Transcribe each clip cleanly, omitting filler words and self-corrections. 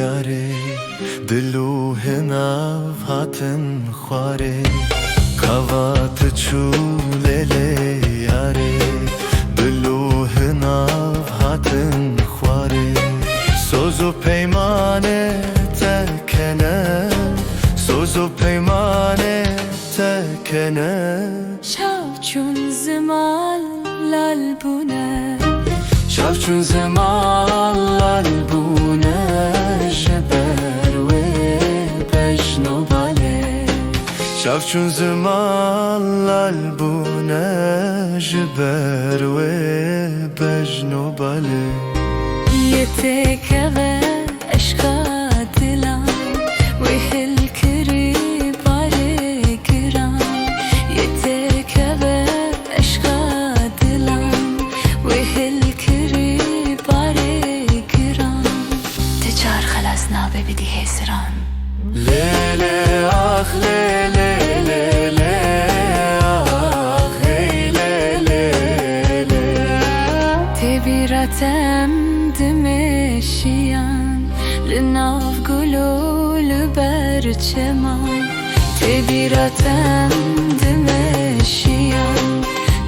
yare Dilu hinav hatin khware Kavat çu lele yare Dilu hinav hatin khware Sozu peymane tekene Sozu peymane tekene شاوچون زمان لالبونه شاوچون زمان لالبونه جبر و بجنو باله شاوچون زمان لالبونه جبر و بجنو باله يتك عشقا دلم ويهل كري باري كرام يتك عشقا دلم ويهل كري باري كرام تجار خلاص نابه بدي هسران ليلي آخ ليلي ليلي آخ هي ليلي تبيرتم دمشيان لناف قلول برچمان تبيرتم دمشيان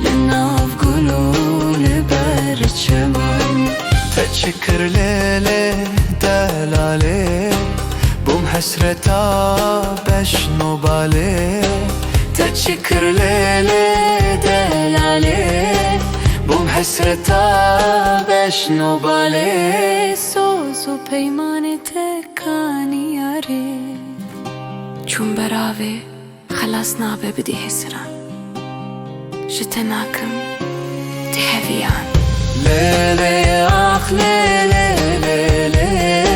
لناف قلول برچمان تشكر ليلي دلالي بوم حسرتا بشنو بالي تشكر ليلي دلالي بوم حسرتا بشنو بالي سوز و پیمان تکانی یاری چون براوه خلاص نابه بدی هسران جتناكم تهویان ليلي آخ ليلي ليلي